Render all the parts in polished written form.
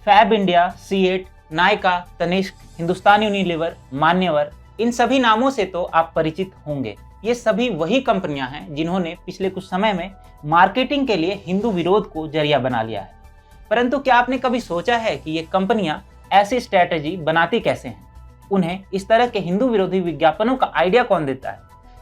Fab India, CEAT, Nykaa, Tanishq, Hindustan Unilever, Manyavar, इन सभी नामों से तो आप परिचित होंगे। ये सभी वही कंपनियां हैं जिन्होंने पिछले कुछ समय में मार्केटिंग के लिए हिंदू विरोध को जरिया बना लिया है। परंतु क्या आपने कभी सोचा है कि ये कंपनियां ऐसी स्ट्रैटेजी बनाती कैसे हैं? उन्हें इस तरह के हिंदू विरोधी विज्ञापनों का आइडिया कौन देता है?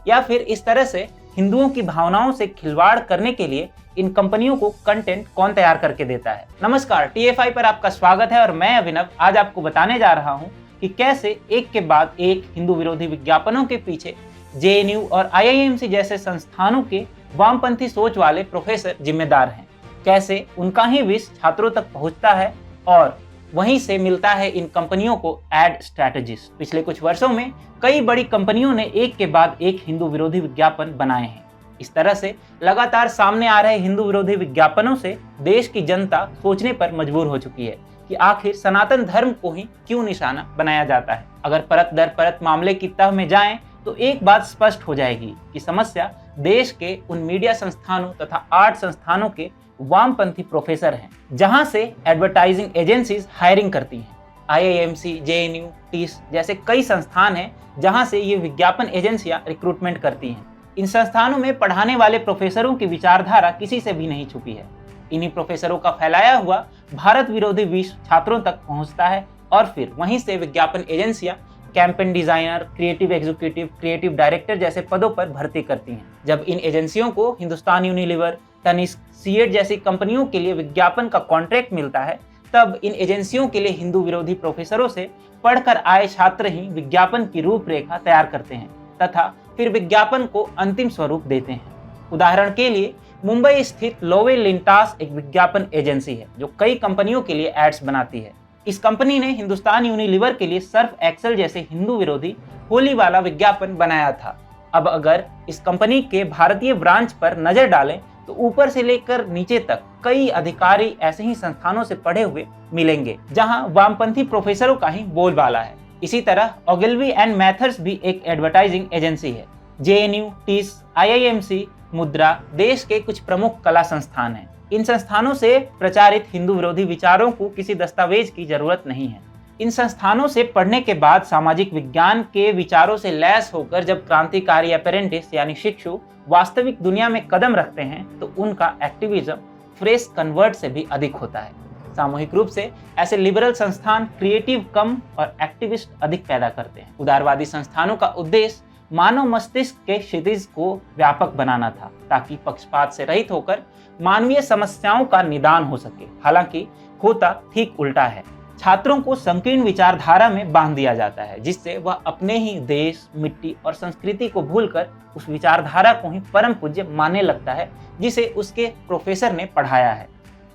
या फिर इस तरह से हिंदुओं की भावनाओं से खिलवाड़ करने के लिए इन कंपनियों को कंटेंट कौन तैयार करके देता है? नमस्कार, TFI पर आपका स्वागत है और मैं अभिनव आज आपको बताने जा रहा हूं कि कैसे एक के बाद एक हिंदू विरोधी विज्ञापनों के पीछे JNU और IIMC जैसे संस्थानों के वामपंथी सोच वाले प्रोफेसर जिम्मेदार हैं। कैसे उनका ही विष छात्रों तक पहुंचता है और वहीं से मिलता है इन कंपनियों को एड स्ट्रैटेजिस्ट। पिछले कुछ वर्षों में कई बड़ी कंपनियों ने एक के बाद एक हिंदू विरोधी विज्ञापन बनाए हैं। इस तरह से लगातार सामने आ रहे हिंदू विरोधी विज्ञापनों से देश की जनता सोचने पर मजबूर हो चुकी है कि आखिर सनातन धर्म को ही क्यों निशाना बनाया जाता है। अगर परत दर परत मामले की तह में जाएं तो एक बात स्पष्ट हो जाएगी कि समस्या देश के उन मीडिया संस्थानों तथा आर्ट संस्थानों के वामपंथी प्रोफेसर हैं, जहां से एडवर्टाइजिंग एजेंसीज हायरिंग करती हैं। IIMC, JNU, TIS जैसे कई संस्थान हैं जहां से ये विज्ञापन एजेंसियां रिक्रूटमेंट करती हैं। इन संस्थानों में पढ़ाने वाले प्रोफेसरों की विचारधारा किसी से भी नहीं छुपी है। इन्हीं प्रोफेसरों का फैलाया हुआ भारत विरोधी विष छात्रों तक पहुंचता है और फिर वहीं से विज्ञापन एजेंसियां campaign designer, creative executive, creative director जैसे पदों पर भर्ती करती हैं। जब इन एजेंसियों को हिंदुस्तान यूनिलीवर, तनिष्क, सीएट जैसी कंपनियों के लिए विज्ञापन का कॉन्ट्रैक्ट मिलता है, तब इन एजेंसियों के लिए हिंदू विरोधी प्रोफेसरों से पढ़कर आए छात्र ही विज्ञापन की रूपरेखा तैयार करते हैं तथा फिर विज्ञापन को अंतिम स्वरूप देते हैं। उदाहरण के लिए मुंबई स्थित लोवे लिंटास एक विज्ञापन एजेंसी है जो कई कंपनियों के लिए एड्स बनाती है। इस कंपनी ने हिंदुस्तान यूनिलीवर के लिए सर्फ एक्सेल जैसे हिंदू विरोधी होली वाला विज्ञापन बनाया था। अब अगर इस कंपनी के भारतीय ब्रांच पर नजर डालें तो ऊपर से लेकर नीचे तक कई अधिकारी ऐसे ही संस्थानों से पढ़े हुए मिलेंगे जहां वामपंथी प्रोफेसरों का ही बोलबाला है। इसी तरह ओगिलवी एंड मैथर्स भी एक एडवर्टाइजिंग एजेंसी है। JNU, TIS, IIMC, मुद्रा देश के कुछ प्रमुख कला संस्थान हैं। इन संस्थानों से प्रचारित हिंदू विरोधी विचारों को किसी दस्तावेज की जरूरत नहीं है। इन संस्थानों से पढ़ने के बाद सामाजिक विज्ञान के विचारों से लैस होकर जब क्रांतिकारी अप्रेंटिस यानी शिक्षु वास्तविक दुनिया में कदम रखते हैं तो उनका एक्टिविज्म फ्रेश कन्वर्ट से भी अधिक होता है। सामूहिक रूप से ऐसे लिबरल संस्थान क्रिएटिव कम और एक्टिविस्ट अधिक पैदा करते हैं। उदारवादी संस्थानों का उद्देश्य मानव मस्तिष्क के क्षितिज को व्यापक बनाना था ताकि पक्षपात से रहित होकर मानवीय समस्याओं का निदान हो सके। हालांकि होता ठीक उल्टा है। छात्रों को संकीर्ण विचारधारा में बांध दिया जाता है जिससे वह अपने ही देश, मिट्टी और संस्कृति को भूलकर उस विचारधारा को ही परम पूज्य मानने लगता है जिसे उसके प्रोफेसर ने पढ़ाया है।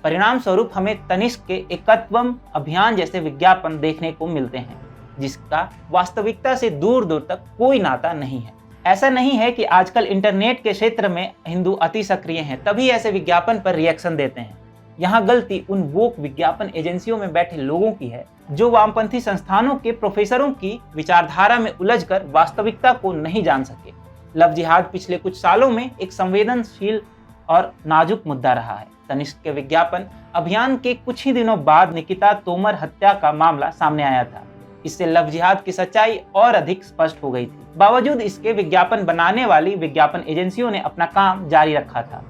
परिणाम स्वरूप हमें तनिष्क के एकत्वम अभियान जैसे विज्ञापन देखने को मिलते हैं जिसका वास्तविकता से दूर दूर तक कोई नाता नहीं है। ऐसा नहीं है कि आजकल इंटरनेट के क्षेत्र में हिंदू अति सक्रिय हैं तभी ऐसे विज्ञापन पर रिएक्शन देते हैं। यहाँ गलती उन वोक विज्ञापन एजेंसियों में बैठे लोगों की है जो वामपंथी संस्थानों के प्रोफेसरों की विचारधारा में उलझकर वास्तविकता को नहीं जान सके। लव जिहाद पिछले कुछ सालों में एक संवेदनशील और नाजुक मुद्दा रहा है। तनिष्क के विज्ञापन अभियान के कुछ ही दिनों बाद निकिता तोमर हत्या का मामला सामने आया था। इससे लव जिहाद की सच्चाई और अधिक स्पष्ट हो गई थी। बावजूद इसके विज्ञापन बनाने वाली विज्ञापन एजेंसियों ने अपना काम जारी रखा था।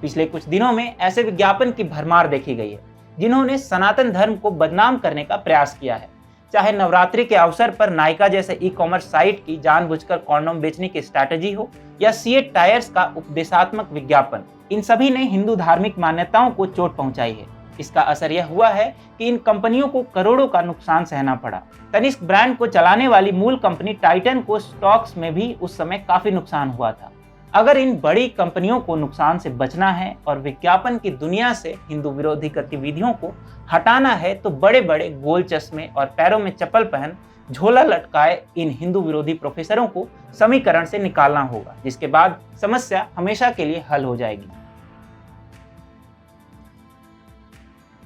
पिछले कुछ दिनों में ऐसे विज्ञापन की भरमार देखी गई है जिन्होंने सनातन धर्म को बदनाम करने का प्रयास किया है। चाहे नवरात्रि के अवसर पर नायका जैसे ई-कॉमर्स साइट की जानबूझकर कॉन्डोम बेचने की स्ट्रैटेजी हो या सीएट टायर्स का उपदेशात्मक विज्ञापन, इन सभी ने हिंदू धार्मिक मान्यताओं को चोट पहुंचाई है। इसका असर यह हुआ है कि इन कंपनियों को करोड़ों का नुकसान सहना पड़ा। तनिष्क ब्रांड को चलाने वाली मूल कंपनी टाइटन को स्टॉक्स में भी उस समय काफी नुकसान हुआ था। अगर इन बड़ी कंपनियों को नुकसान से बचना है और विज्ञापन की दुनिया से हिंदू विरोधी गतिविधियों को हटाना है तो बड़े बड़े गोल चश्मे और पैरों में चप्पल पहन झोला लटकाए इन हिंदू विरोधी प्रोफेसरों को समीकरण से निकालना होगा, जिसके बाद समस्या हमेशा के लिए हल हो जाएगी।